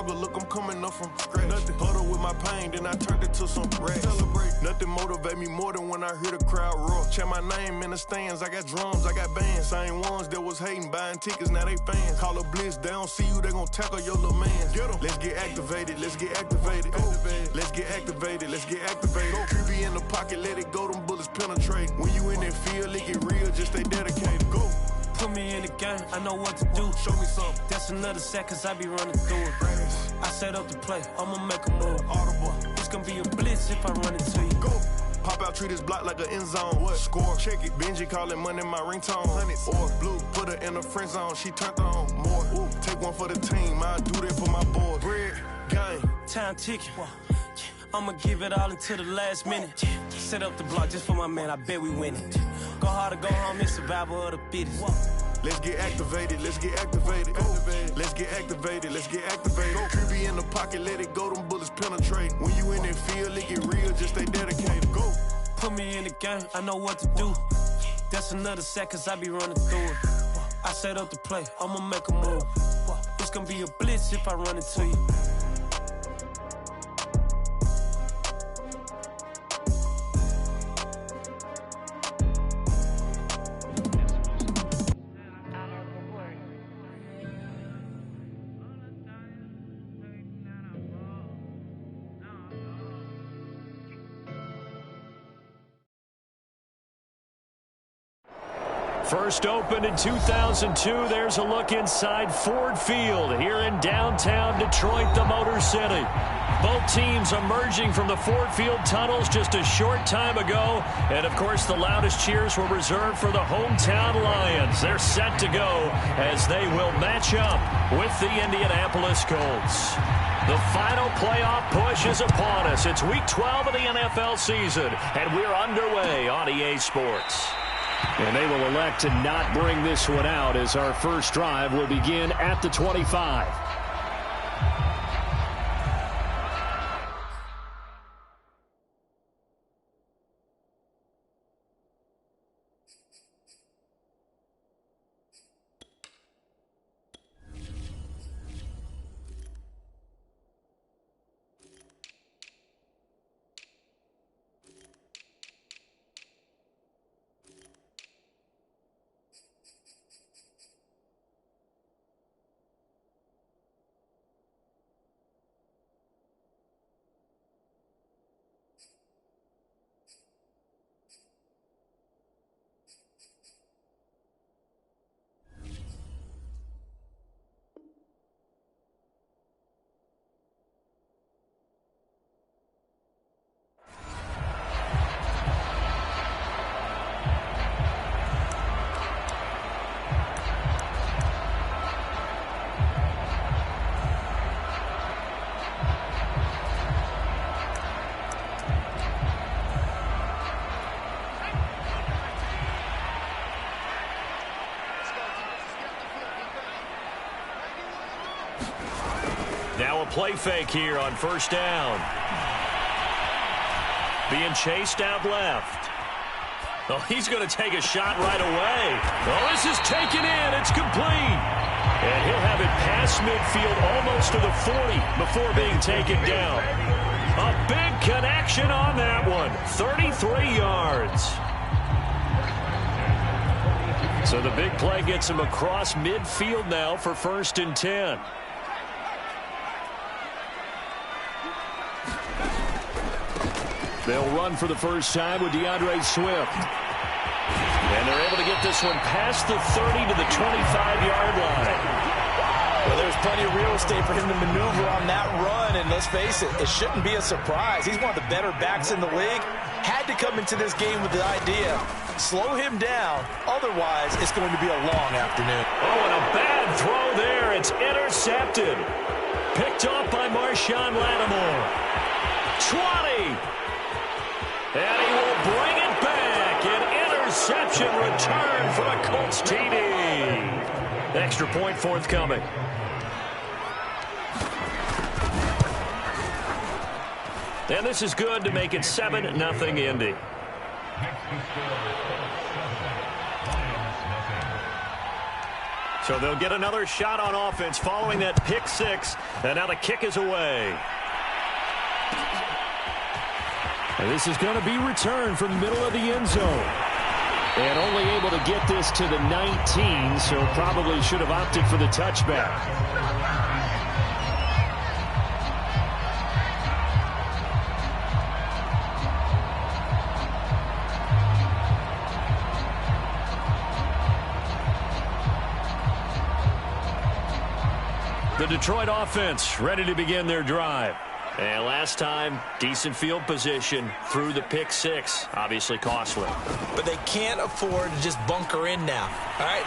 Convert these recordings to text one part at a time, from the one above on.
Look, I'm coming up from scratch. Nothing huddle with my pain, then I turned it to some rap. Celebrate. Nothing motivate me more than when I hear the crowd roar. Chant my name in the stands. I got drums, I got bands. Same ones that was hating, buying tickets, now they fans. Call a blitz, they don't see you, they gon' tackle your little man. Get 'em. Let's get activated, let's get activated. Go. Let's get activated, let's get activated. Go. QB in the pocket, let it go, them bullets penetrate. When you in that field, it get real, just stay dedicated. Go. Put me in the game, I know what to do. Show me something. That's another set, cause I be running through it. I set up the play, I'ma make a move. Audible. It's gonna be a blitz if I run into you. Go. Pop out, treat this block like an end zone. What? Score, check it. Benji calling money my ringtone. Hundreds. Or blue, put her in the friend zone. She turned on more. Ooh. Take one for the team, I do that for my boys. Bread, game. Time ticking. I'ma give it all until the last minute. Set up the block just for my man, I bet we win it. Go hard or go home, it's survival of the fittest. Let's get activated, let's get activated. Go. Let's get activated, let's get activated. Go. QB in the pocket, let it go, them bullets penetrate. When you in that field, it get real, just stay dedicated. Go. Put me in the game, I know what to do. That's another set, cause I be running through it. I set up the play, I'ma make a move. It's gonna be a blitz if I run into you. First opened in 2002, there's a look inside Ford Field here in downtown Detroit, the Motor City. Both teams emerging from the Ford Field tunnels just a short time ago. And, of course, the loudest cheers were reserved for the hometown Lions. They're set to go as they will match up with the Indianapolis Colts. The final playoff push is upon us. It's Week 12 of the NFL season, and we're underway on EA Sports. And they will elect to not bring this one out as our first drive will begin at the 25. Now a play fake here on first down. Being chased out left. Oh, he's going to take a shot right away. Oh, this is taken in. It's complete. And he'll have it past midfield almost to the 40 before being taken down. A big connection on that one. 33 yards. So the big play gets him across midfield now for 1st and 10. They'll run for the first time with DeAndre Swift. And they're able to get this one past the 30 to the 25-yard line. Well, there's plenty of real estate for him to maneuver on that run. And let's face it, it shouldn't be a surprise. He's one of the better backs in the league. Had to come into this game with the idea, slow him down. Otherwise, it's going to be a long afternoon. Oh, and a bad throw there. It's intercepted. Picked off by Marshawn Lattimore. 20. And he will bring it back. An interception return for a Colts TD. Extra point forthcoming. And this is good to make it 7-0 Indy. So they'll get another shot on offense following that pick six. And now the kick is away. And this is going to be returned from the middle of the end zone. And only able to get this to the 19, so probably should have opted for the touchback. The Detroit offense ready to begin their drive. And last time, decent field position through the pick six. Obviously costly. But they can't afford to just bunker in now. All right,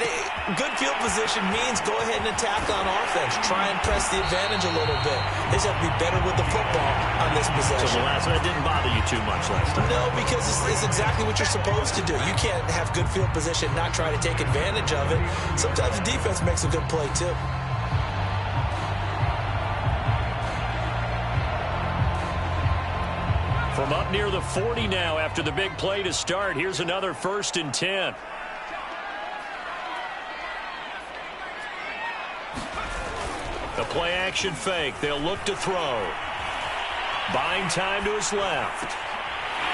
good field position means go ahead and attack on offense. Try and press the advantage a little bit. They just have to be better with the football on this possession. So the last one, that didn't bother you too much last time? No, because it's exactly what you're supposed to do. You can't have good field position, not try to take advantage of it. Sometimes the defense makes a good play, too. From up near the 40 now after the big play to start. Here's another 1st and 10. The play action fake. They'll look to throw. Buying time to his left.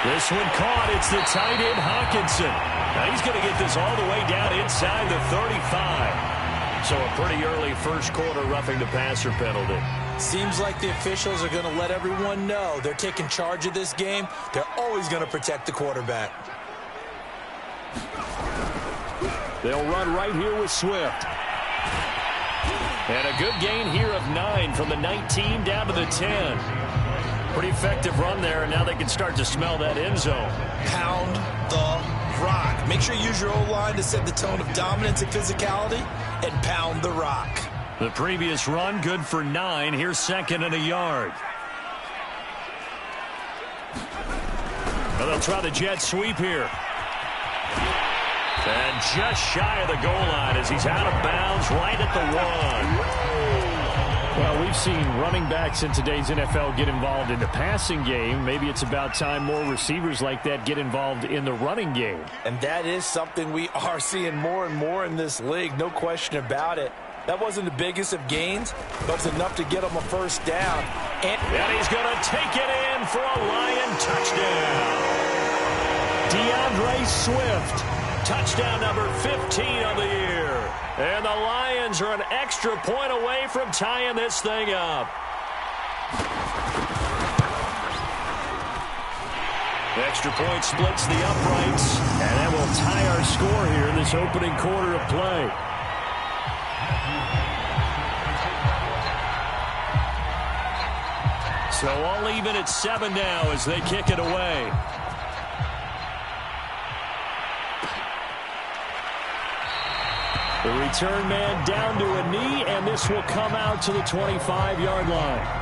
This one caught. It's the tight end Hockenson. Now he's going to get this all the way down inside the 35. So a pretty early first quarter roughing the passer penalty. Seems like the officials are going to let everyone know they're taking charge of this game. They're always going to protect the quarterback. They'll run right here with Swift. And a good gain here of 9 from the 19 down to the 10. Pretty effective run there, and now they can start to smell that end zone. Pound the rock. Make sure you use your O-line to set the tone of dominance and physicality, and pound the rock. The previous run, good for 9. Here's 2nd and a yard. Well, they'll try the jet sweep here. And just shy of the goal line as he's out of bounds right at the 1. Well, we've seen running backs in today's NFL get involved in the passing game. Maybe it's about time more receivers like that get involved in the running game. And that is something we are seeing more and more in this league, no question about it. That wasn't the biggest of gains, but it's enough to get him a first down. And he's going to take it in for a Lion touchdown. DeAndre Swift, touchdown number 15 of the year. And the Lions are an extra point away from tying this thing up. The extra point splits the uprights, and that will tie our score here in this opening quarter of play. So all even at 7 now as they kick it away. The return man down to a knee, and this will come out to the 25-yard line.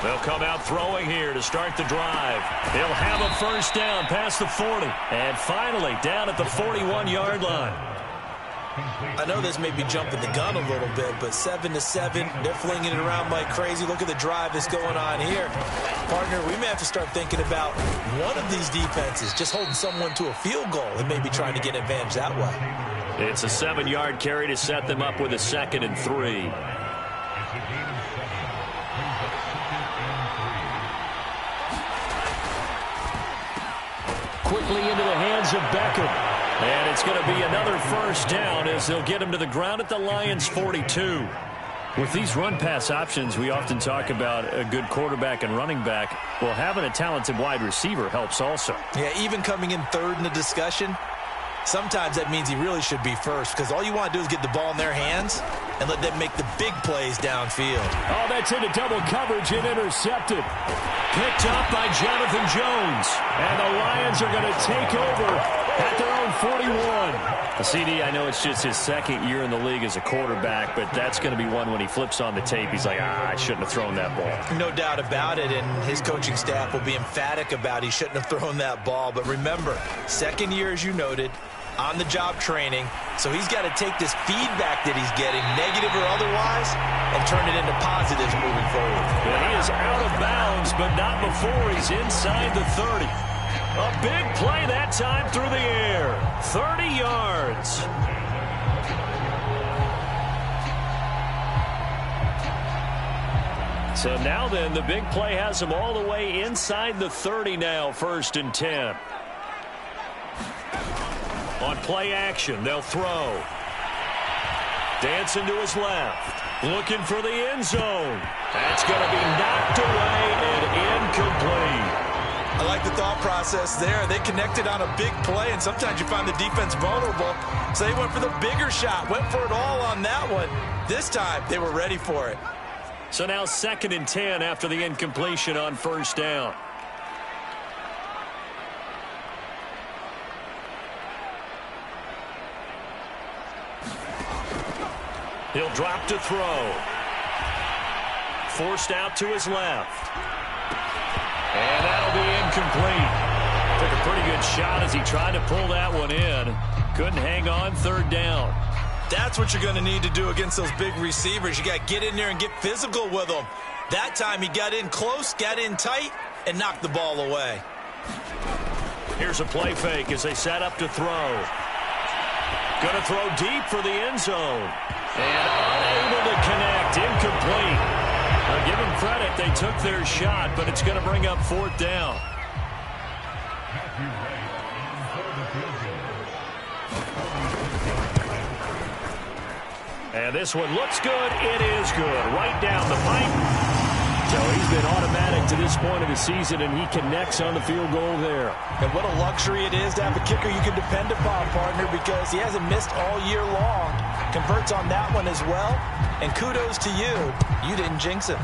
They'll come out throwing here to start the drive. They'll have a first down past the 40. And finally down at the 41-yard line. I know this may be jumping the gun a little bit, but 7-7, they're flinging it around like crazy. Look at the drive that's going on here. Partner, we may have to start thinking about one of these defenses just holding someone to a field goal and maybe trying to get advantage that way. It's a 7-yard carry to set them up with a 2nd and 3. Quickly into the hands of Beckham. And it's going to be another first down as they'll get him to the ground at the Lions' 42. With these run-pass options, we often talk about a good quarterback and running back. Well, having a talented wide receiver helps also. Yeah, even coming in third in the discussion, sometimes that means he really should be first because all you want to do is get the ball in their hands. and let them make the big plays downfield. Oh, that's into double coverage and intercepted. Picked up by Jonathan Jones. And the Lions are going to take over at their own 41. CD, I know it's just his second year in the league as a quarterback, but that's going to be one when he flips on the tape. He's like, I shouldn't have thrown that ball. No doubt about it, and his coaching staff will be emphatic about he shouldn't have thrown that ball. But remember, second year, as you noted, on-the-job training, so he's got to take this feedback that he's getting, negative or otherwise, and turn it into positives moving forward. And he is out of bounds, but not before he's inside the 30. A big play that time through the air. 30 yards. So now then, the big play has him all the way inside the 30 now, 1st and 10. On play action, they'll throw. Dancing to his left. Looking for the end zone. That's going to be knocked away and incomplete. I like the thought process there. They connected on a big play, and sometimes you find the defense vulnerable. So they went for the bigger shot, went for it all on that one. This time, they were ready for it. So now 2nd and 10 after the incompletion on 1st down. He'll drop to throw. Forced out to his left. And that'll be incomplete. Took a pretty good shot as he tried to pull that one in. Couldn't hang on, 3rd down. That's what you're going to need to do against those big receivers. You got to get in there and get physical with them. That time he got in close, got in tight, and knocked the ball away. Here's a play fake as they set up to throw. Going to throw deep for the end zone. And unable to connect, incomplete. Now give them credit, they took their shot, but it's going to bring up 4th down. And this one looks good. It is good. Right down the pipe. So he's been automatic to this point of the season, and he connects on the field goal there. And what a luxury it is to have a kicker you can depend upon, partner, because he hasn't missed all year long. Converts on that one as well. And kudos to you. You didn't jinx him.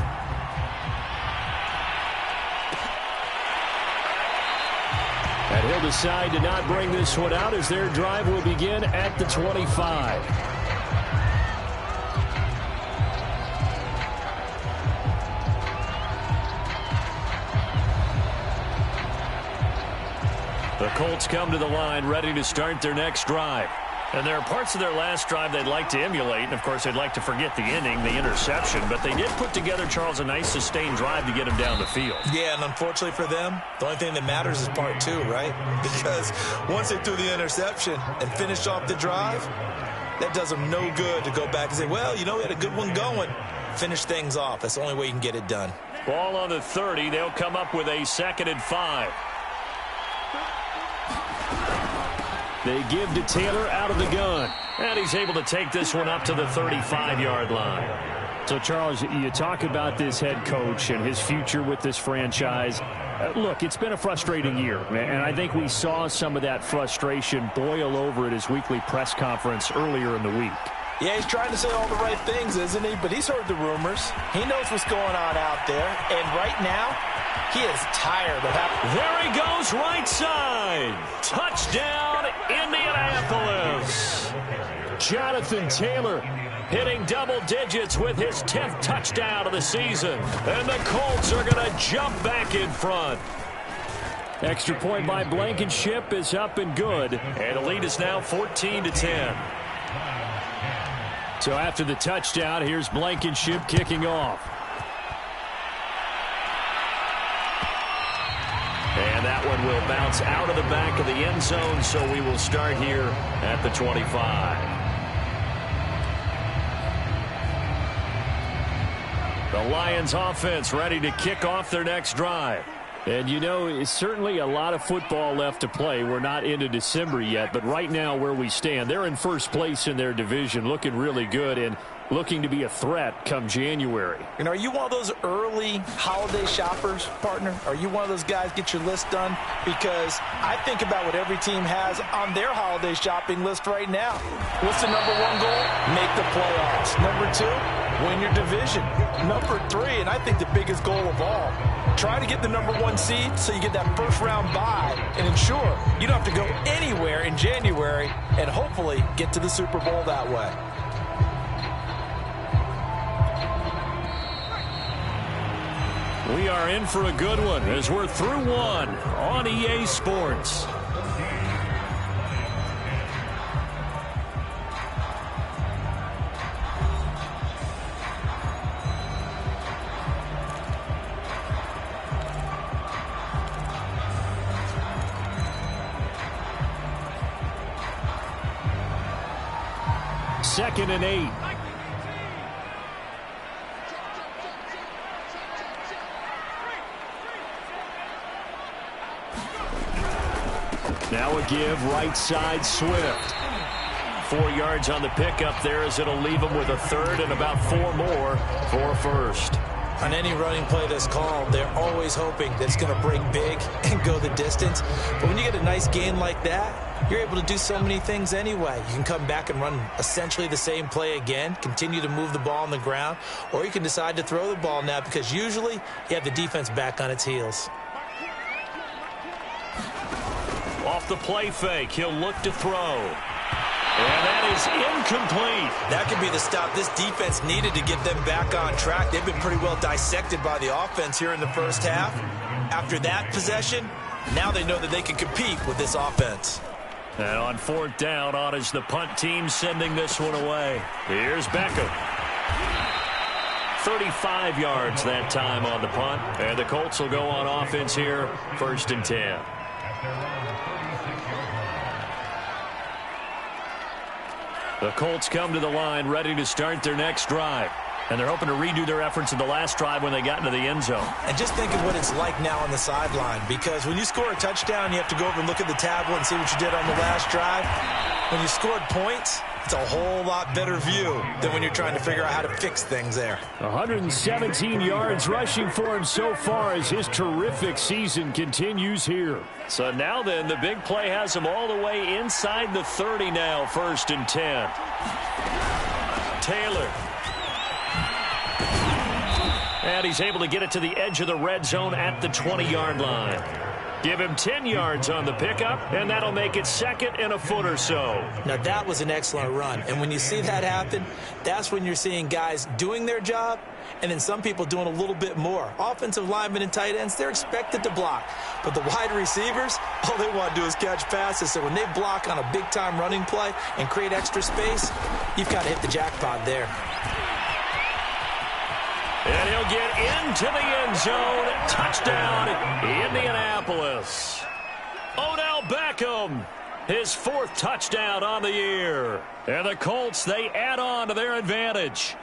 And he'll decide to not bring this one out as their drive will begin at the 25. The Colts come to the line ready to start their next drive. And there are parts of their last drive they'd like to emulate. And, of course, they'd like to forget the ending, the interception. But they did put together, Charles, a nice sustained drive to get him down the field. Yeah, and unfortunately for them, the only thing that matters is part 2, right? Because once they threw the interception and finished off the drive, that does them no good to go back and say, well, you know, we had a good one going. Finish things off. That's the only way you can get it done. Ball on the 30. They'll come up with a 2nd and 5. They give to Taylor out of the gun. And he's able to take this one up to the 35-yard line. So, Charles, you talk about this head coach and his future with this franchise. Look, it's been a frustrating year, and I think we saw some of that frustration boil over at his weekly press conference earlier in the week. Yeah, he's trying to say all the right things, isn't he? But he's heard the rumors. He knows what's going on out there. And right now, he is tired of having... There he goes, right side. Touchdown, Indianapolis. Jonathan Taylor hitting double digits with his 10th touchdown of the season. And the Colts are going to jump back in front. Extra point by Blankenship is up and good. And the lead is now 14-10. So after the touchdown, here's Blankenship kicking off. And that one will bounce out of the back of the end zone, so we will start here at the 25. The Lions offense ready to kick off their next drive. And, you know, it's certainly a lot of football left to play. We're not into December yet, but right now where we stand, they're in first place in their division, looking really good. And looking to be a threat come January. And are you one of those early holiday shoppers, partner? Are you one of those guys get your list done? Because I think about what every team has on their holiday shopping list right now. What's the number one goal? Make the playoffs. Number two, win your division. Number three, and I think the biggest goal of all, try to get the number one seed so you get that first round bye and ensure you don't have to go anywhere in January and hopefully get to the Super Bowl that way. We are in for a good one as we're through one on EA Sports. Second and 8. Now a give, right side, Swift. 4 yards on the pickup there as it'll leave him with a third and about 4 more for a first. On any running play that's called, they're always hoping that it's going to break big and go the distance. But when you get a nice gain like that, you're able to do so many things anyway. You can come back and run essentially the same play again, continue to move the ball on the ground, or you can decide to throw the ball now because usually you have the defense back on its heels. Off the play fake, he'll look to throw. And that is incomplete. That could be the stop this defense needed to get them back on track. They've been pretty well dissected by the offense here in the first half. After that possession, now they know that they can compete with this offense. And on fourth down, on is the punt team sending this one away. Here's Beckham. 35 yards that time on the punt. And the Colts will go on offense here, 1st and 10. The Colts come to the line ready to start their next drive. And they're hoping to redo their efforts in the last drive when they got into the end zone. And just think of what it's like now on the sideline. Because when you score a touchdown, you have to go over and look at the tablet and see what you did on the last drive. When you scored points, it's a whole lot better view than when you're trying to figure out how to fix things there. 117 yards rushing for him so far as his terrific season continues here. So now then, the big play has him all the way inside the 30 now, 1st and 10. Taylor. And he's able to get it to the edge of the red zone at the 20-yard line. Give him 10 yards on the pickup, and that'll make it 2nd and a foot or so. Now, that was an excellent run. And when you see that happen, that's when you're seeing guys doing their job and then some people doing a little bit more. Offensive linemen and tight ends, they're expected to block. But the wide receivers, all they want to do is catch passes. So when they block on a big-time running play and create extra space, you've got to hit the jackpot there. And he'll get into the end zone. Touchdown, Indianapolis. Odell Beckham, his 4th touchdown on the year. And the Colts, they add on to their advantage.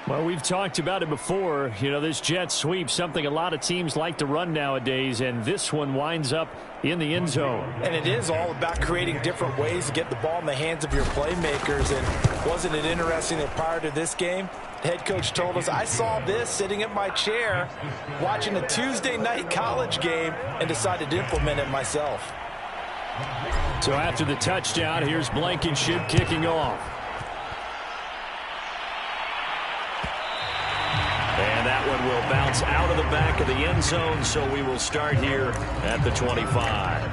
Well, we've talked about it before. You know, this jet sweep, something a lot of teams like to run nowadays, and this one winds up in the end zone. And it is all about creating different ways to get the ball in the hands of your playmakers. And wasn't it interesting that prior to this game, the head coach told us, I saw this sitting in my chair watching a Tuesday night college game and decided to implement it myself. So after the touchdown, here's Blankenship kicking off. And that one will bounce out of the back of the end zone, so we will start here at the 25.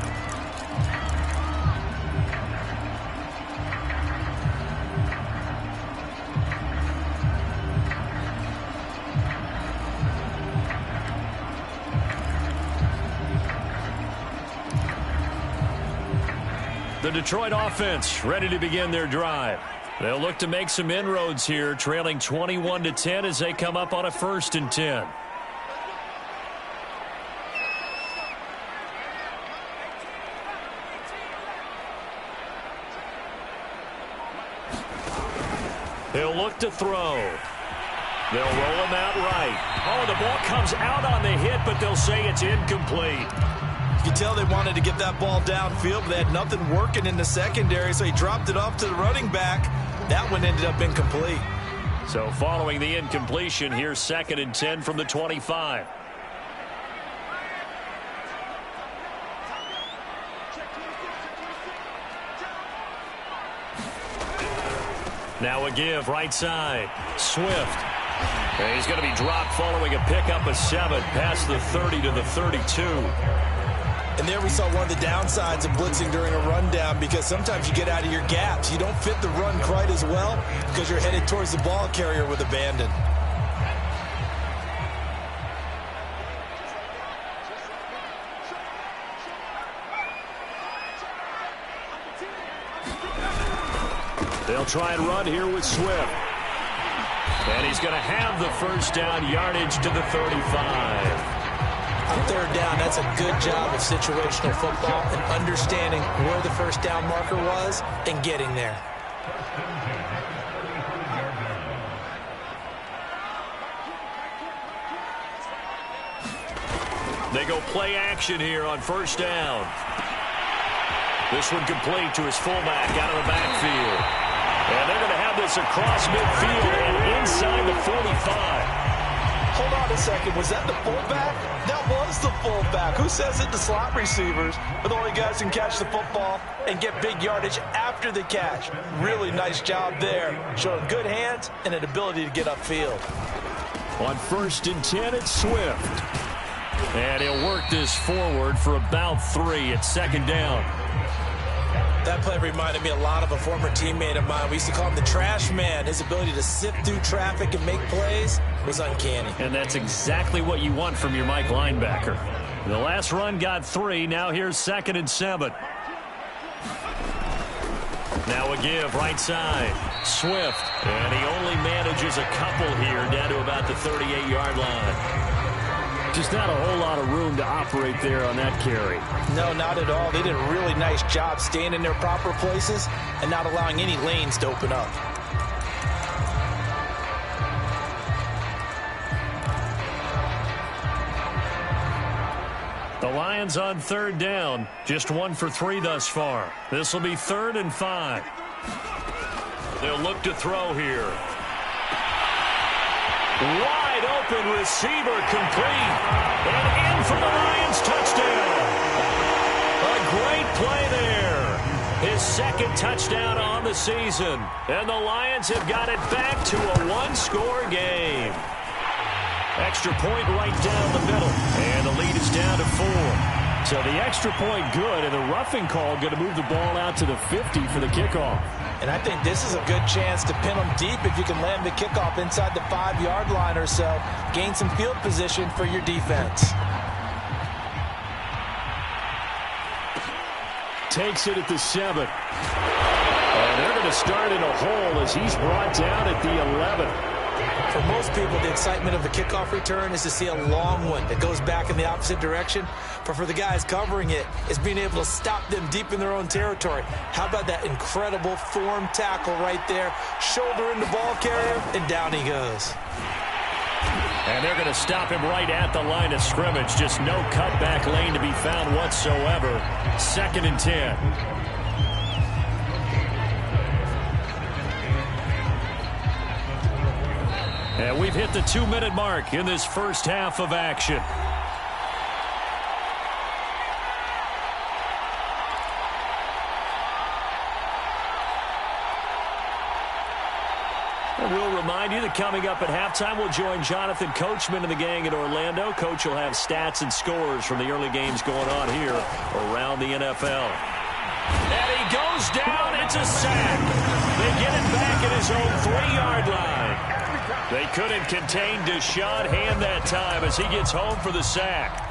The Detroit offense ready to begin their drive. They'll look to make some inroads here, trailing 21-10 as they come up on a 1st and 10. He'll look to throw. They'll roll him out right. Oh, the ball comes out on the hit, but they'll say it's incomplete. You can tell they wanted to get that ball downfield, but they had nothing working in the secondary, so he dropped it off to the running back. That one ended up incomplete. So following the incompletion, here's 2nd and 10 from the 25. Now a give right side. Swift. And he's going to be dropped following a pickup of 7 past the 30 to the 32. And there we saw one of the downsides of blitzing during a rundown, because sometimes you get out of your gaps. You don't fit the run quite as well because you're headed towards the ball carrier with abandon. They'll try and run here with Swift. And he's going to have the first down, yardage to the 35. On 3rd down, that's a good job of situational football and understanding where the first down marker was and getting there. They go play action here on 1st down. This one complete to his fullback out of the backfield. And they're going to have this across midfield and inside the 45. Hold on a second. Was that the fullback? That was the fullback. Who says it? The slot receivers are the only guys who can catch the football and get big yardage after the catch. Really nice job there. Showing good hands and an ability to get upfield. On 1st and 10, it's Swift. And he'll work this forward for about 3 at 2nd down. That play reminded me a lot of a former teammate of mine. We used to call him the trash man. His ability to sift through traffic and make plays was uncanny. And that's exactly what you want from your Mike linebacker. The last run got 3. Now here's 2nd and 7. Now a give right side. Swift. And he only manages a couple here down to about the 38-yard line. Just not a whole lot of room to operate there on that carry. No, not at all. They did a really nice job staying in their proper places and not allowing any lanes to open up. The Lions on 3rd down. Just 1 for 3 thus far. This will be 3rd and 5. They'll look to throw here. Wide open receiver complete. And in for the Lions touchdown. A great play there. His 2nd touchdown on the season. And the Lions have got it back to a 1-score game. Extra point right down the middle. And the lead is down to 4. So the extra point good, and the roughing call going to move the ball out to the 50 for the kickoff. And I think this is a good chance to pin them deep if you can land the kickoff inside the 5-yard line or so. Gain some field position for your defense. Takes it at the 7. And they're going to start in a hole as he's brought down at the 11. For most people, the excitement of a kickoff return is to see a long one that goes back in the opposite direction. But for the guys covering it, it's being able to stop them deep in their own territory. How about that incredible form tackle right there? Shoulder in the ball carrier, and down he goes. And they're going to stop him right at the line of scrimmage. Just no cutback lane to be found whatsoever. 2nd and 10. And we've hit the 2-minute mark in this first half of action. And we'll remind you that coming up at halftime, we'll join Jonathan Coachman and the gang in Orlando. Coach will have stats and scores from the early games going on here around the NFL. And he goes down. It's a sack. They get it back at his own 3-yard line. They couldn't contain Deshaun Hand that time as he gets home for the sack.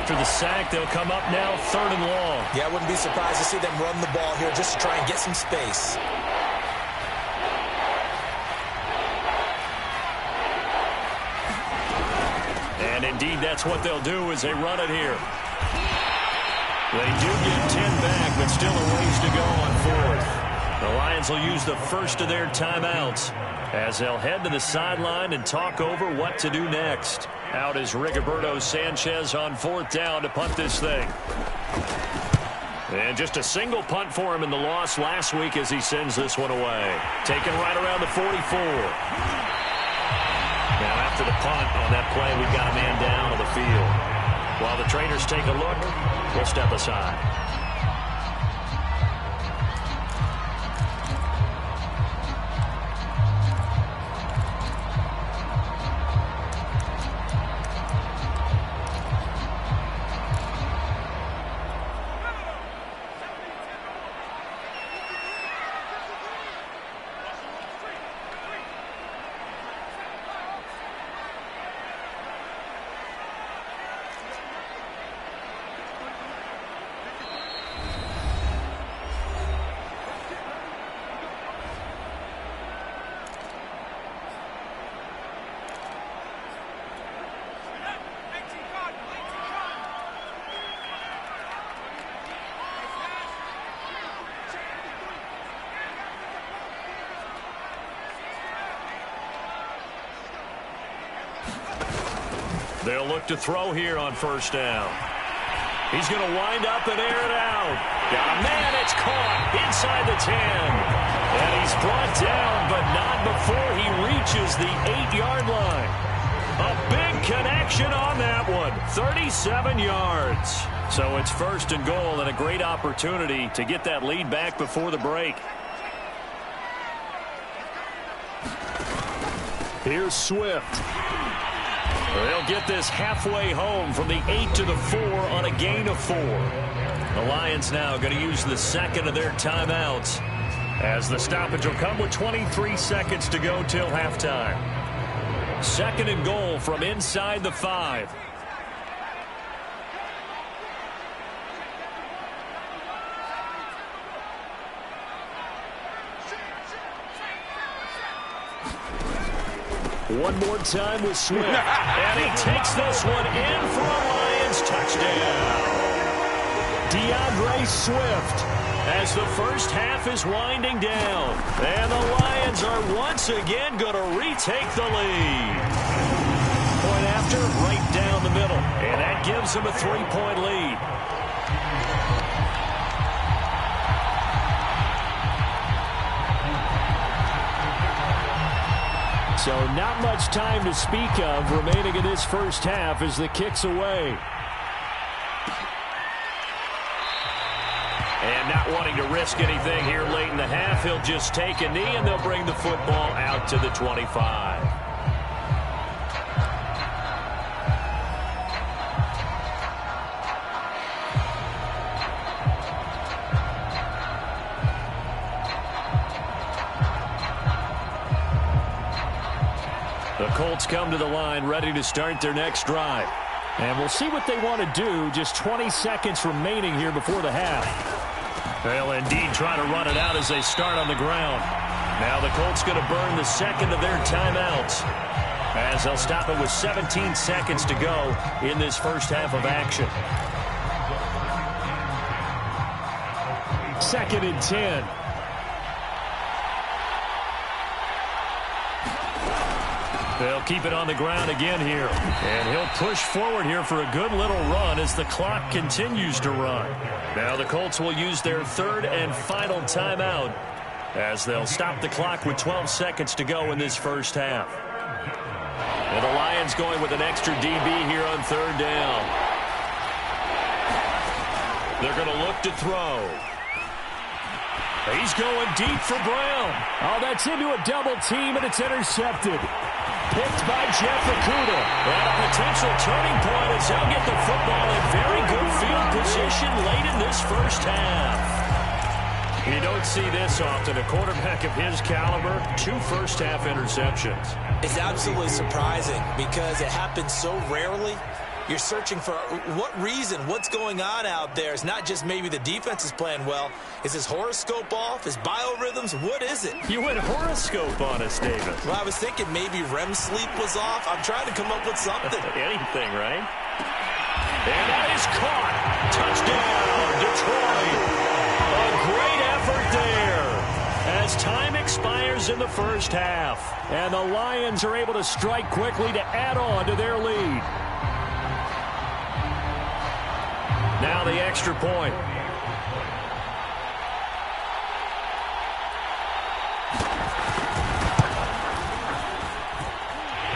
After the sack, they'll come up now 3rd and long. Yeah, I wouldn't be surprised to see them run the ball here just to try and get some space. And indeed, that's what they'll do as they run it here. They do get 10 back, but still a ways to go on fourth. The Lions will use the first of their timeouts as they'll head to the sideline and talk over what to do next. Out is Rigoberto Sanchez on fourth down to punt this thing. And just a single punt for him in the loss last week as he sends this one away. Taken right around the 44. Now after the punt on that play, we've got a man down on the field. While the trainers take a look, we'll step aside. They'll look to throw here on first down. He's going to wind up and air it out. Got a man, it's caught inside the 10. And he's brought down, but not before he reaches the 8-yard line. A big connection on that one. 37 yards. So it's first and goal and a great opportunity to get that lead back before the break. Here's Swift. They'll get this halfway home from the 8 to the 4 on a gain of 4. The Lions now going to use the second of their timeouts as the stoppage will come with 23 seconds to go till halftime. Second and goal from inside the 5. One more time with Swift. And he takes this one in for a Lions touchdown. DeAndre Swift as the first half is winding down. And the Lions are once again going to retake the lead. Point after, right down the middle. And that gives them a 3-point lead. So not much time to speak of remaining in this first half as the kick's away. And not wanting to risk anything here late in the half, he'll just take a knee and they'll bring the football out to the 25. The Colts come to the line ready to start their next drive. And we'll see what they want to do. Just 20 seconds remaining here before the half. They'll indeed try to run it out as they start on the ground. Now the Colts going to burn the second of their timeouts as they'll stop it with 17 seconds to go in this first half of action. 2nd and 10. They'll keep it on the ground again here. And he'll push forward here for a good little run as the clock continues to run. Now the Colts will use their third and final timeout as they'll stop the clock with 12 seconds to go in this first half. And the Lions going with an extra DB here on third down. They're going to look to throw. He's going deep for Brown. Oh, that's into a double team, and it's intercepted. Picked by Jeff Okudah. And a potential turning point as they'll get the football in very good field position late in this first half. You don't see this often. A quarterback of his caliber, 2 first-half interceptions. It's absolutely surprising because it happens so rarely. You're searching for what reason, what's going on out there. It's not just maybe the defense is playing well. Is his horoscope off? His biorhythms? What is it? You went horoscope on us, David. Well, I was thinking maybe REM sleep was off. I'm trying to come up with something. Anything, right? And that is caught. Touchdown. turnovers in the first half. And the Lions are able to strike quickly to add on to their lead. Now the extra point.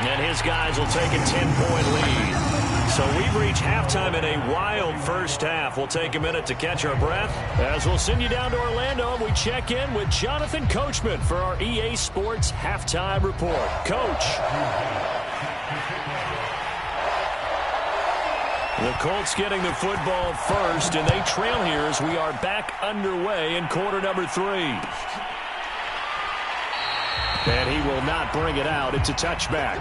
And his guys will take a 10-point lead. So we've reached halftime in a wild first half. We'll take a minute to catch our breath as we'll send you down to Orlando and we check in with Jonathan Coachman for our EA Sports Halftime Report. Coach. The Colts getting the football first, and they trail here as we are back underway in quarter number 3. And he will not bring it out. It's a touchback.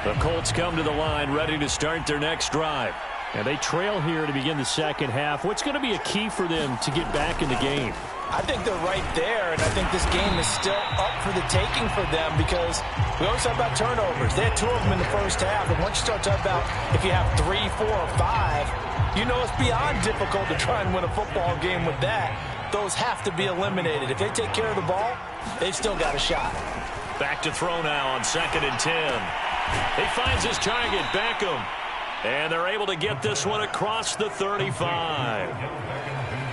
The Colts come to the line ready to start their next drive. And they trail here to begin the second half. What's going to be a key for them to get back in the game? I think they're right there, and I think this game is still up for the taking for them because we always talk about turnovers. They had 2 of them in the first half, and once you start talking about if you have 3, 4, or 5, you know it's beyond difficult to try and win a football game with that. Those have to be eliminated. If they take care of the ball, they've still got a shot. Back to throw now on 2nd and 10. He finds his target, Beckham. And they're able to get this one across the 35.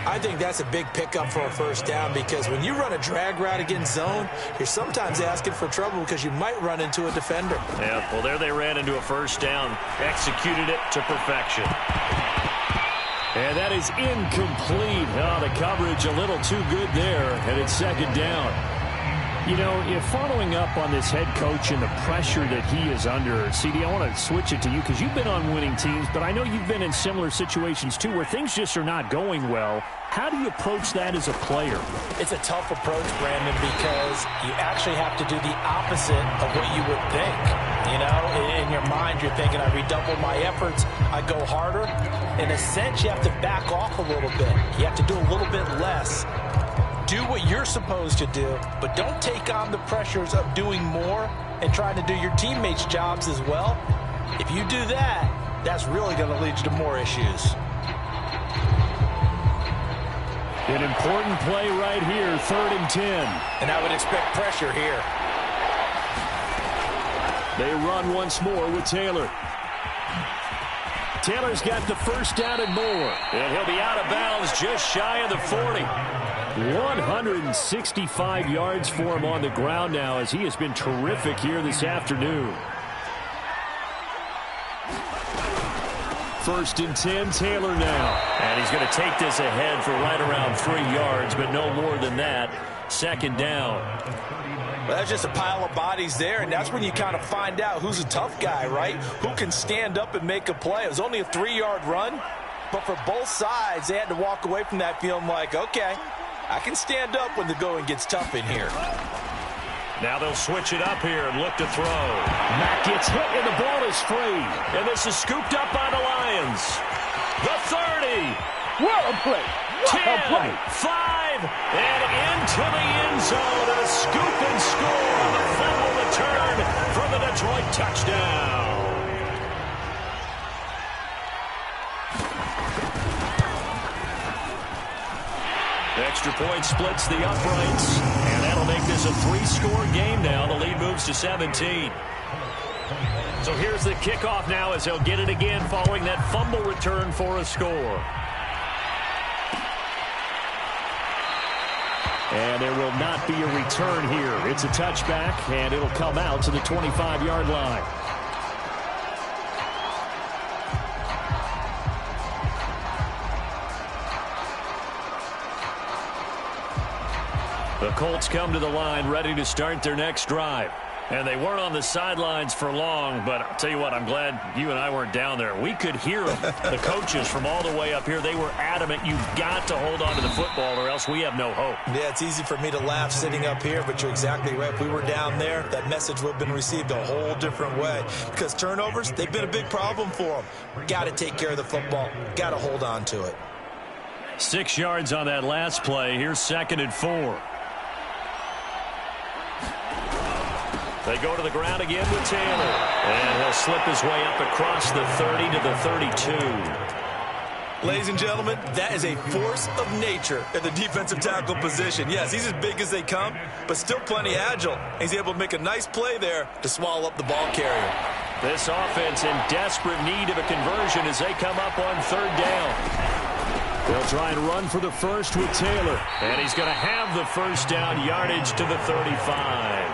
I think that's a big pickup for a first down because when you run a drag route against zone, you're sometimes asking for trouble because you might run into a defender. Yeah, well, there they ran into a first down, executed it to perfection. And that is incomplete. Oh, the coverage a little too good there, and it's 2nd down. You know, if following up on this head coach and the pressure that he is under, CD, I want to switch it to you because you've been on winning teams, but I know you've been in similar situations too where things just are not going well. How do you approach that as a player? It's a tough approach, Brandon, because you actually have to do the opposite of what you would think. You know, in your mind, you're thinking, I redouble my efforts, I go harder. In a sense, you have to back off a little bit. You have to do a little bit less. Do what you're supposed to do, but don't take on the pressures of doing more and trying to do your teammates' jobs as well. If you do that, that's really going to lead you to more issues. An important play right here, 3rd and 10. And I would expect pressure here. They run once more with Taylor. Taylor's got the first down and more. And he'll be out of bounds just shy of the 40. 165 yards for him on the ground now as he has been terrific here this afternoon. 1st and 10, Taylor now. And he's going to take this ahead for right around 3 yards, but no more than that. 2nd down. Well, that's just a pile of bodies there, and that's when you kind of find out who's a tough guy, right? Who can stand up and make a play. It was only a 3-yard run, but for both sides, they had to walk away from that feeling like, okay, I can stand up when the going gets tough in here. Now they'll switch it up here and look to throw. Mack gets hit and the ball is free. And this is scooped up by the Lions. The 30. What a play. 10, 5, and into the end zone. A scoop and score on the fumble return for the Detroit touchdown. Extra point splits the uprights, and that'll make this a 3-score game now. The lead moves to 17. So here's the kickoff now as they'll get it again following that fumble return for a score. And there will not be a return here. It's a touchback, and it'll come out to the 25-yard line. The Colts come to the line ready to start their next drive. And they weren't on the sidelines for long, but I'll tell you what, I'm glad you and I weren't down there. We could hear them, the coaches from all the way up here. They were adamant, you've got to hold on to the football or else we have no hope. Yeah, it's easy for me to laugh sitting up here, but you're exactly right. If we were down there, that message would have been received a whole different way. Because turnovers, they've been a big problem for them. Got to take care of the football. Got to hold on to it. 6 yards on that last play. Here's 2nd and 4. They go to the ground again with Taylor. And he'll slip his way up across the 30 to the 32. Ladies and gentlemen, that is a force of nature at the defensive tackle position. Yes, he's as big as they come, but still plenty agile. He's able to make a nice play there to swallow up the ball carrier. This offense in desperate need of a conversion as they come up on 3rd down. They'll try and run for the first with Taylor. And he's going to have the first down, yardage to the 35.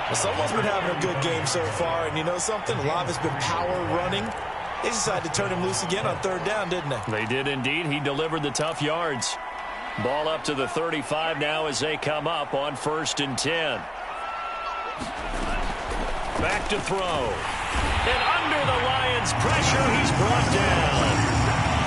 Well, someone's been having a good game so far, and you know something? A lot of it's been power running. They decided to turn him loose again on 3rd down, didn't they? They did indeed. He delivered the tough yards. Ball up to the 35 now as they come up on 1st and 10. Back to throw. And under the Lions' pressure, he's brought down.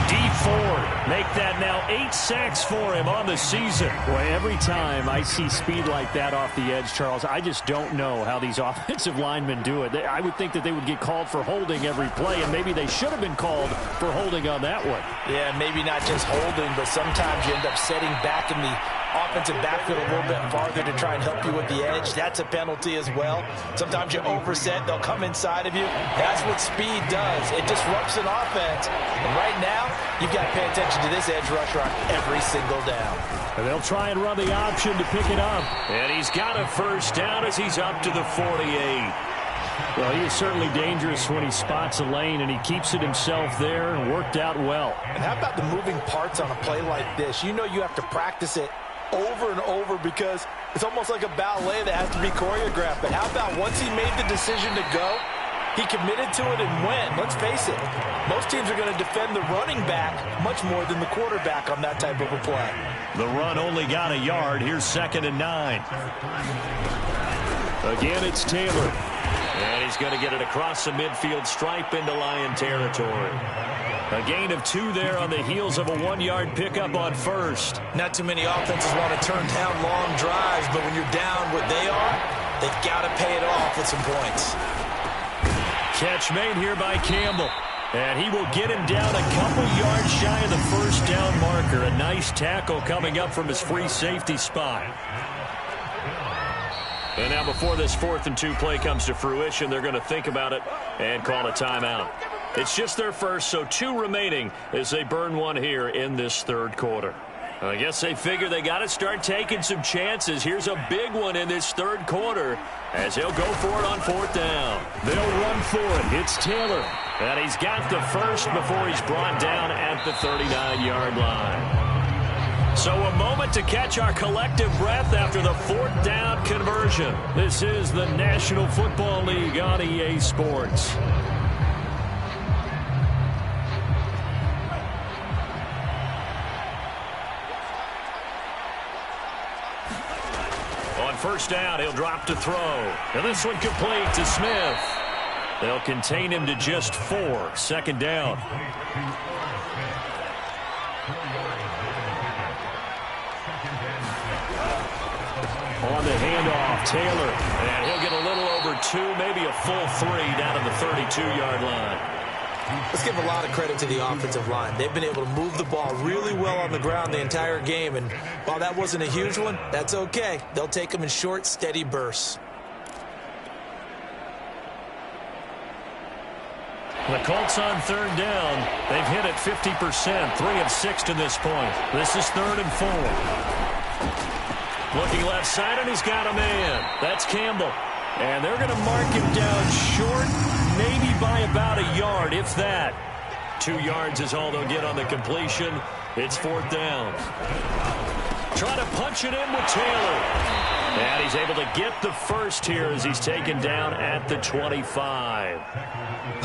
Dee Ford make that now 8 sacks for him on the season. Boy, every time I see speed like that off the edge, Charles, I just don't know how these offensive linemen do it. I would think that they would get called for holding every play, and maybe they should have been called for holding on that one. Yeah, maybe not just holding, but sometimes you end up setting back in the offensive backfield a little bit farther to try and help you with the edge. That's a penalty as well. Sometimes you overset. They'll come inside of you. That's what speed does. It disrupts an offense. And right now, you've got to pay attention to this edge rusher on every single down. And they'll try and run the option to pick it up. And he's got a first down as he's up to the 48. Well, he is certainly dangerous when he spots a lane, and he keeps it himself there and worked out well. And how about the moving parts on a play like this? You know you have to practice it over and over because it's almost like a ballet that has to be choreographed. But how about once he made the decision to go, he committed to it and went. Let's face it, most teams are going to defend the running back much more than the quarterback on that type of a play. The run only got a yard. Here's 2nd and 9. Again, it's Taylor. And he's going to get it across the midfield stripe into Lion territory. A gain of 2 there on the heels of a 1-yard pickup on 1st. Not too many offenses want to turn down long drives, but when you're down what they are, they've got to pay it off with some points. Catch made here by Campbell. And he will get him down a couple yards shy of the first down marker. A nice tackle coming up from his free safety spot. And now before this 4th and 2 play comes to fruition, they're going to think about it and call a timeout. It's just their first, so 2 remaining as they burn one here in this 3rd quarter. I guess they figure they got to start taking some chances. Here's a big one in this 3rd quarter as he'll go for it on 4th down. They'll run for it. It's Taylor. And he's got the first before he's brought down at the 39-yard line. So a moment to catch our collective breath after the 4th down conversion. This is the National Football League on EA Sports. On 1st down, he'll drop to throw. And this one complete to Smith. They'll contain him to just 4. 2nd down. On the handoff, Taylor. And he'll get a little over 2, maybe a full 3 down to the 32-yard line. Let's give a lot of credit to the offensive line. They've been able to move the ball really well on the ground the entire game. And while that wasn't a huge one, that's okay. They'll take them in short, steady bursts. The Colts on 3rd down. They've hit it 50%, 3 of 6 to this point. This is 3rd and 4. Looking left side, and he's got a man. That's Campbell. And they're going to mark him down short, maybe by about a yard, if that. 2 yards is all they'll get on the completion. It's 4th down. Try to punch it in with Taylor. And he's able to get the first here as he's taken down at the 25.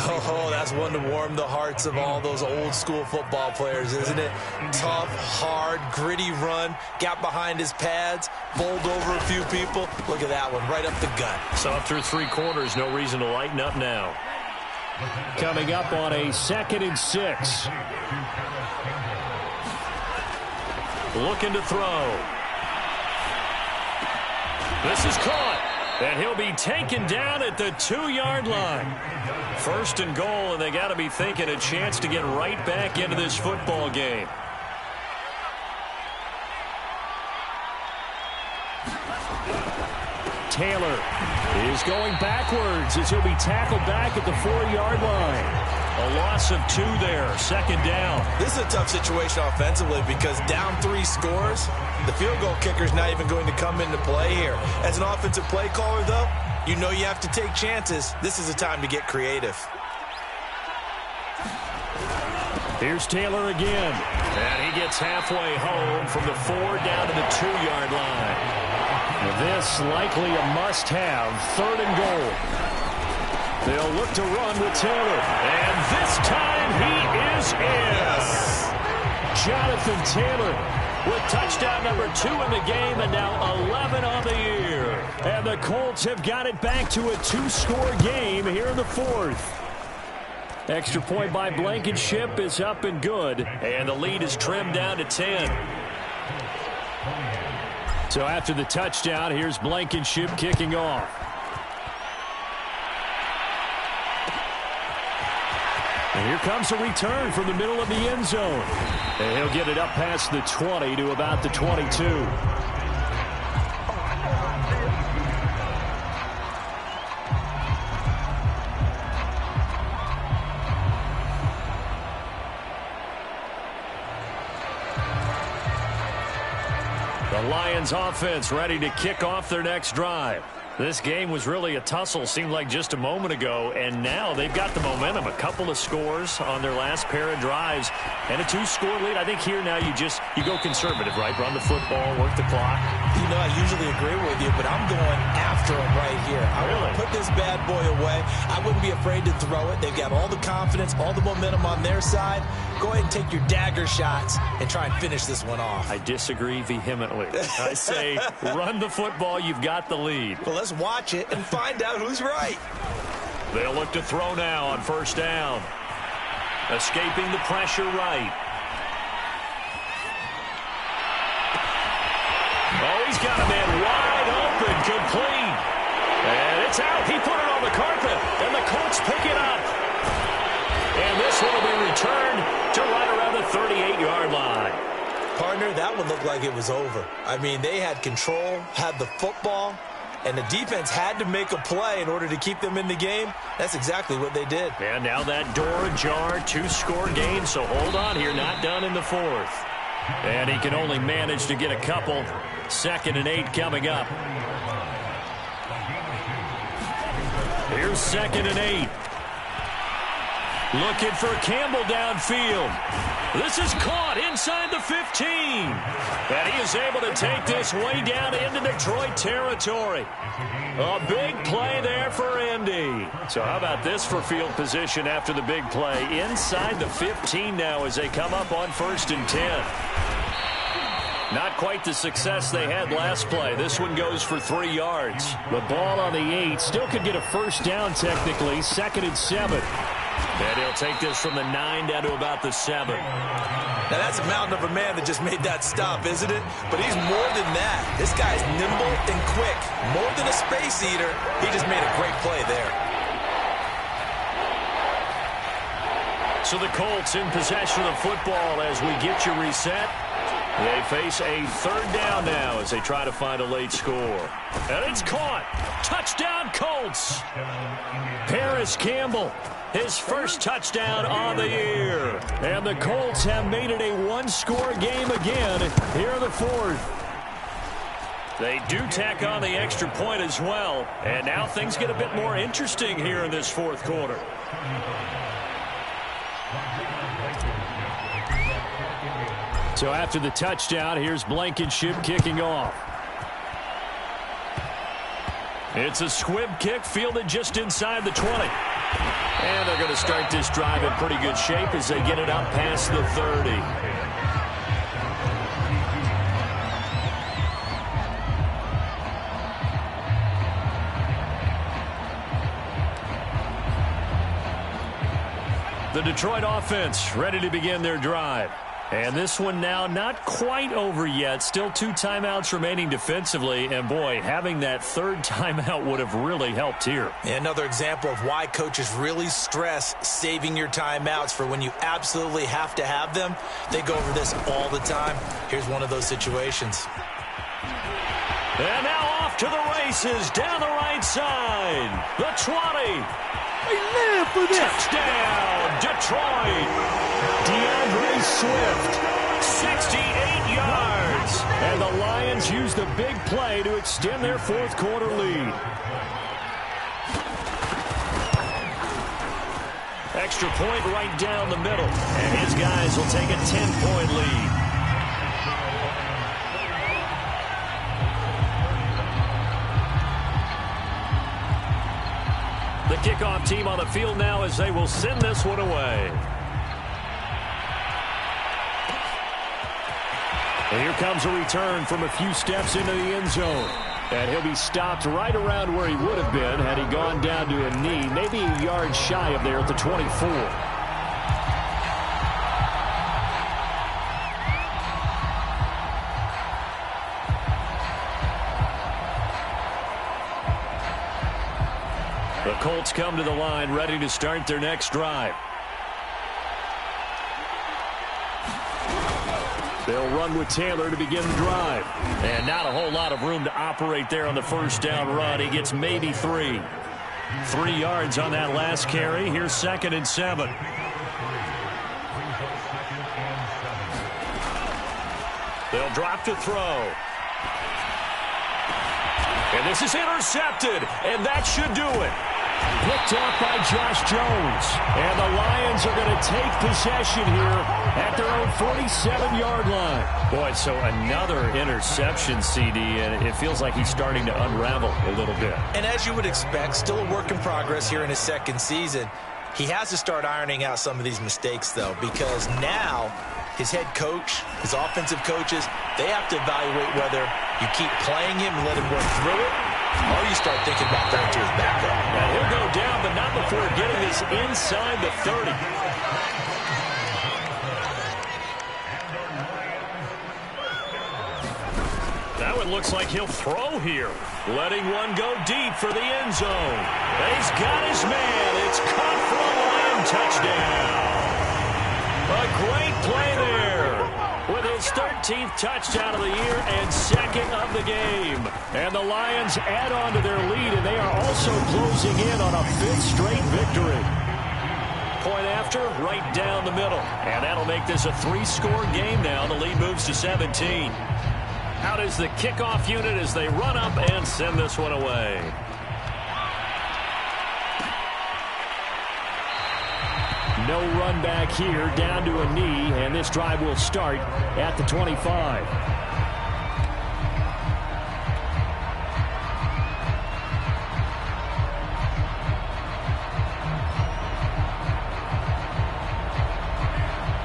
Oh, that's one to warm the hearts of all those old school football players, isn't it? Tough, hard, gritty run, got behind his pads, bowled over a few people. Look at that one, right up the gut. So up through 3 quarters, no reason to lighten up now. Coming up on a 2nd and 6. Looking to throw. This is caught. And he'll be taken down at the 2-yard line. 1st and goal, and they got to be thinking a chance to get right back into this football game. Taylor is going backwards as he'll be tackled back at the 4-yard line. A loss of 2 there, second down. This is a tough situation offensively because down 3 scores, the field goal kicker's not even going to come into play here. As an offensive play caller, though, you know you have to take chances. This is a time to get creative. Here's Taylor again. And he gets halfway home from the 4 down to the 2-yard line. This likely a must-have, 3rd and goal. They'll look to run with Taylor. And this time he is in. Yes. Jonathan Taylor with touchdown number 2 in the game and now 11 on the year. And the Colts have got it back to a 2-score game here in the 4th. Extra point by Blankenship is up and good. And the lead is trimmed down to 10. So after the touchdown, here's Blankenship kicking off. And here comes a return from the middle of the end zone. And he'll get it up past the 20 to about the 22. The Lions offense ready to kick off their next drive. This game was really a tussle, seemed like just a moment ago, and now they've got the momentum. A couple of scores on their last pair of drives and a 2-score lead. I think here now you go conservative, right? Run the football, work the clock. You know, I usually agree with you, but I'm going after him right here. I want to put this bad boy away. I wouldn't be afraid to throw it. They've got all the confidence, all the momentum on their side. Go ahead and take your dagger shots and try and finish this one off. I disagree vehemently. I say run the football. You've got the lead. Well, let's watch it and find out who's right. They'll look to throw now on 1st down. Escaping the pressure right. Oh, he's got a man wide open, complete. And it's out. He put it on the carpet, and the Colts pick it up. And this one will be returned to right around the 38-yard line. Partner, that one looked like it was over. I mean, they had control, had the football, and the defense had to make a play in order to keep them in the game. That's exactly what they did. And now that door ajar, 2-score game, so hold on here, not done in the 4th. And he can only manage to get a couple. 2nd and 8 coming up. Here's 2nd and 8. Looking for Campbell downfield. This is caught inside the 15. And he is able to take this way down into Detroit territory. A big play there for Indy. So how about this for field position after the big play? Inside the 15 now as they come up on 1st and 10. Not quite the success they had last play. This one goes for 3 yards. The ball on the 8 still could get a 1st down technically. 2nd and 7. And he'll take this from the 9 down to about the 7. Now, that's a mountain of a man that just made that stop, isn't it? But he's more than that. This guy's nimble and quick. More than a space eater, he just made a great play there. So the Colts in possession of the football as we get you reset. They face a 3rd down now as they try to find a late score. And it's caught. Touchdown, Colts. Paris Campbell, his 1st touchdown on the year. And the Colts have made it a 1-score game again here in the 4th. They do tack on the extra point as well. And now things get a bit more interesting here in this 4th quarter. So after the touchdown, here's Blankenship kicking off. It's a squib kick fielded just inside the 20. And they're going to start this drive in pretty good shape as they get it up past the 30. The Detroit offense ready to begin their drive. And this one now not quite over yet. Still 2 timeouts remaining defensively. And, boy, having that 3rd timeout would have really helped here. Another example of why coaches really stress saving your timeouts for when you absolutely have to have them. They go over this all the time. Here's one of those situations. And now off to the races down the right side. The 20. They live for this. Touchdown, Detroit. DeAndre Swift. 68 yards. And the Lions use the big play to extend their fourth quarter lead. Extra point right down the middle. And his guys will take a 10-point lead. The kickoff team on the field now as they will send this one away. And here comes a return from a few steps into the end zone. And he'll be stopped right around where he would have been had he gone down to a knee, maybe a yard shy of there at the 24. The Colts come to the line ready to start their next drive. They'll run with Taylor to begin the drive. And not a whole lot of room to operate there on the first down run. He gets maybe 3. 3 yards on that last carry. Here's 2nd and 7. They'll drop to throw. And this is intercepted. And that should do it. Picked off by Josh Jones. And the Lions are going to take possession here at their own 47-yard line. Boy, so another interception, CD, and it feels like he's starting to unravel a little bit. And as you would expect, still a work in progress here in his second season. He has to start ironing out some of these mistakes, though, because now his head coach, his offensive coaches, they have to evaluate whether you keep playing him and let him work through it, or you start thinking about going to his backup. Now he'll go down, but not before getting this inside the 30. That one looks like he'll throw here. Letting one go deep for the end zone. He's got his man. It's caught for a Lion touchdown. A great play there. With his 13th touchdown of the year and 2nd of the game. And the Lions add on to their lead, and they are also closing in on a 5th straight victory. Point after, right down the middle. And that'll make this a 3-score game now. The lead moves to 17. Out is the kickoff unit as they run up and send this one away. No run back here, down to a knee, and this drive will start at the 25.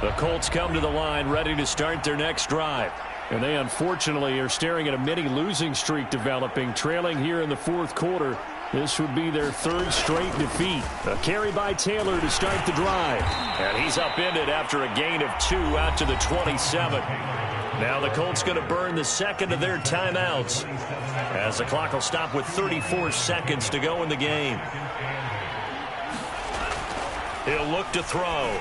The Colts come to the line ready to start their next drive. And they unfortunately are staring at a mini losing streak developing, trailing here in the fourth quarter. This would be their 3rd straight defeat. A carry by Taylor to start the drive. And he's upended after a gain of 2 out to the 27. Now the Colts going to burn the 2nd of their timeouts as the clock will stop with 34 seconds to go in the game. He'll look to throw.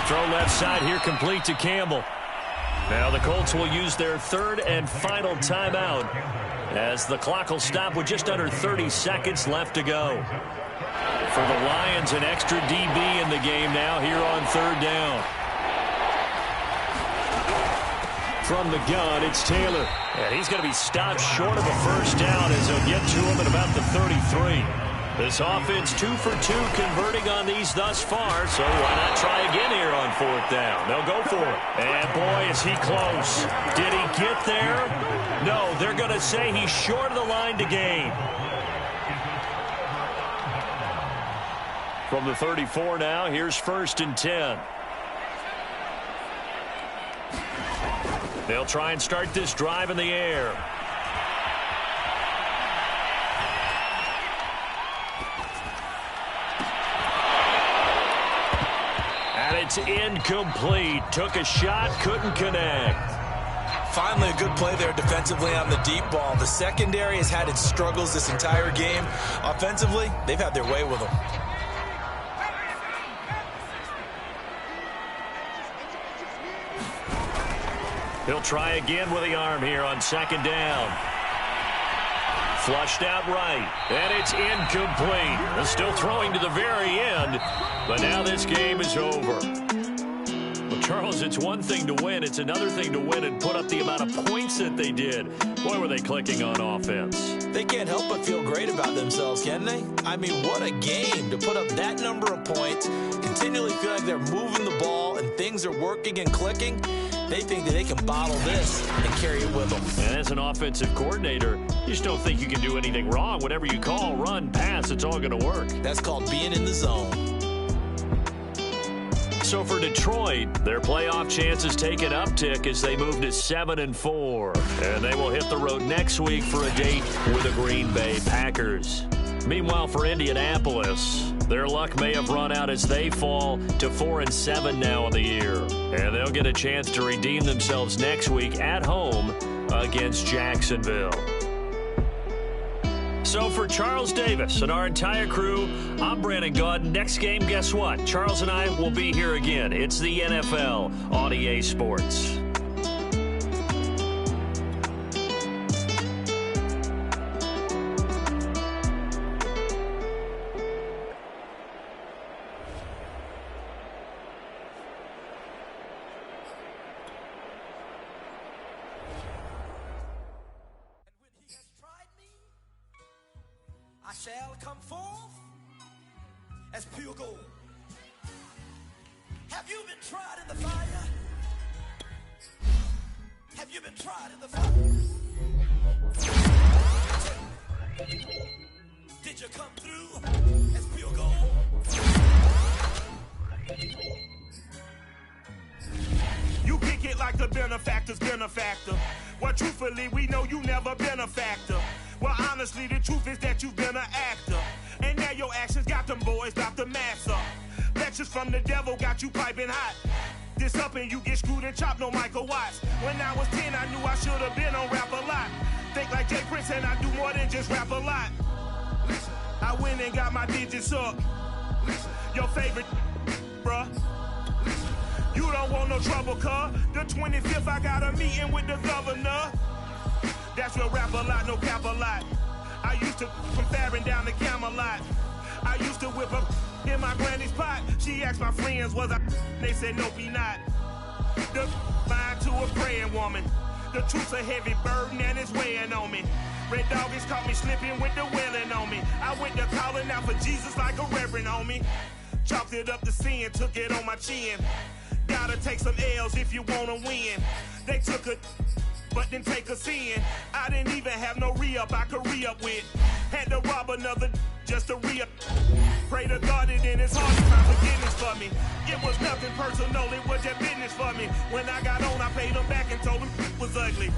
Throw left side here, complete to Campbell. Now the Colts will use their 3rd and final timeout as the clock will stop with just under 30 seconds left to go. For the Lions, an extra DB in the game now here on 3rd down. From the gun, it's Taylor. And he's going to be stopped short of a first down as he'll get to him at about the 33. This offense 2 for 2 converting on these thus far, so why not try again here on 4th down? They'll go for it. And boy, is he close. Did he get there? No, they're going to say he's short of the line to gain. From the 34 now, here's 1st and 10. They'll try and start this drive in the air. It's incomplete. Took a shot, couldn't connect. Finally, a good play there defensively on the deep ball. The secondary has had its struggles this entire game. Offensively, they've had their way with them. He'll try again with the arm here on 2nd down. Flushed out right, and it's incomplete. They're still throwing to the very end, but now this game is over. Well, Charles, it's one thing to win. It's another thing to win and put up the amount of points that they did. Boy, were they clicking on offense. They can't help but feel great about themselves, can they? I mean, what a game to put up that number of points, continually feel like they're moving the ball and things are working and clicking. They think that they can bottle this and carry it with them. And as an offensive coordinator, you just don't think you can do anything wrong. Whatever you call, run, pass, it's all going to work. That's called being in the zone. So for Detroit, their playoff chances take an uptick as they move to 7-4. And they will hit the road next week for a date with the Green Bay Packers. Meanwhile, for Indianapolis, their luck may have run out as they fall to 4-7 now in the year. And they'll get a chance to redeem themselves next week at home against Jacksonville. So for Charles Davis and our entire crew, I'm Brandon Gaudin. Next game, guess what? Charles and I will be here again. It's the NFL on EA Sports. Shall come forth as pure gold. Have you been tried in the fire? Have you been tried in the fire? Did you come through as pure gold? You kick it like the benefactor's benefactor. Well, truthfully, we know you never been a factor. Well, honestly, the truth is that you've been an actor. And now your actions got them boys about to mass up. Lectures from the devil got you piping hot. This up and you get screwed and chopped, no Michael Watts. When I was 10, I knew I should have been on Rap a Lot. Think like Jay Prince and I do more than just rap a lot. I went and got my digits up. Your favorite, bruh. You don't want no trouble, cuz. The 25th, I got a meeting with the governor. That's real rap a lot, no cap a lot. I used to from Farron down to Camelot. I used to whip up in my granny's pot. She asked my friends, was I? They said, nope, he not. The line to a praying woman. The truth's a heavy burden and it's weighing on me. Red Doggies caught me slipping with the wailing on me. I went to calling out for Jesus like a reverend on me. Chalked it up to sin, took it on my chin. Gotta take some L's if you wanna win. They took a but didn't take us in. I didn't even have no re-up I could re-up with. Had to rob another just to re-up. Pray to God it in his heart to find forgiveness for me. It was nothing personal, it was just business for me. When I got on, I paid him back and told him it was ugly.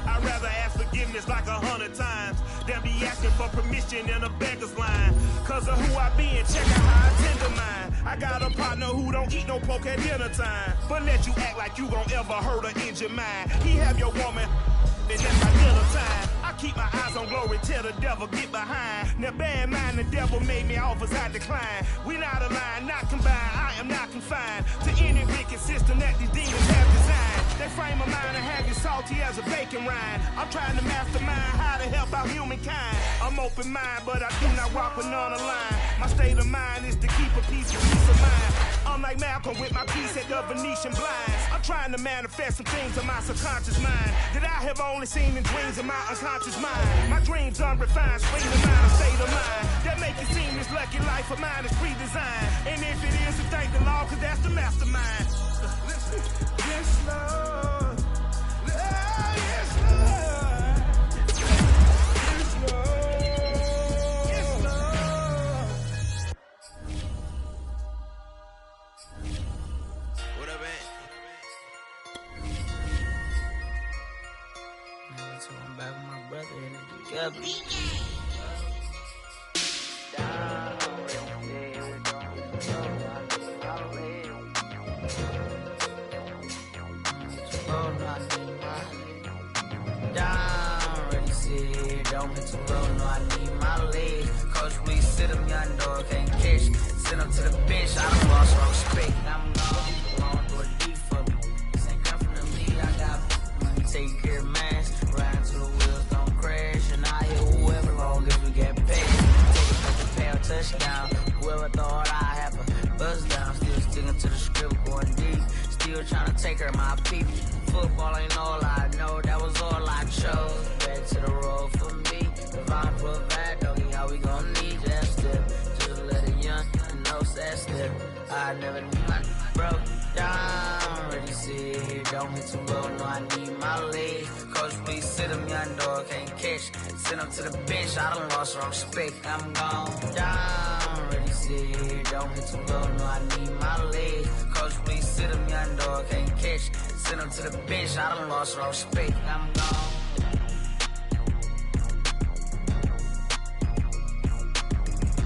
I'd rather ask forgiveness like 100 times than be asking for permission in a beggar's line. Cause of who I be and check out how I tender mine. I got a partner who don't eat no pork at dinner time, but let you act like you gon' ever hurt or injure mine. He have your woman and that's my dinner time. I keep my eyes on glory till the devil get behind. Now bear in mind the devil made me offers I decline. We not aligned, not combined, I am not confined to any wicked system that these demons have designed. They frame of mind and have you salty as a bacon rind. I'm trying to mastermind how to help out humankind. I'm open mind, but I do not rock with none aligned. My state of mind is to keep a peace of mind. I'm like Malcolm with my piece at the Venetian blinds. I'm trying to manifest some things in my subconscious mind that I have only seen in dreams in my unconscious mind. My dreams unrefined, spring to mind, a state of mind that make it seem this lucky life of mine is pre-designed. And if it is, then thank the Lord, cause that's the mastermind. Yes, Lord. Yes, Lord. Yes, Lord. Yes, Lord. What up, man? So I'm back with my brother and together. Don't be too low, no, I need my leg. Coach, we sit him, young dog, can't catch. Send him to the bench, I done lost my respect. I'm gone, do a D for me. This ain't come from the league, I got money, take care of mine. Riding to the wheels, don't crash. And I hear whoever take care of my people. Football ain't all I know, that was all I chose. Back to the road for me. Divine provide, doggy, how we gon' need that step. Just let a young know that step. I never knew my broke down. Ready, sit, don't hit too low, no, I need my legs. Coach, please sit him, young dog, can't catch. Send him to the bench, I done lost respect. I'm gone down. Ready, sit, don't hit too low, no, I need my legs. Coach, please sit him, young dog, can't catch. Send him to the bench, I done lost respect. I'm gone.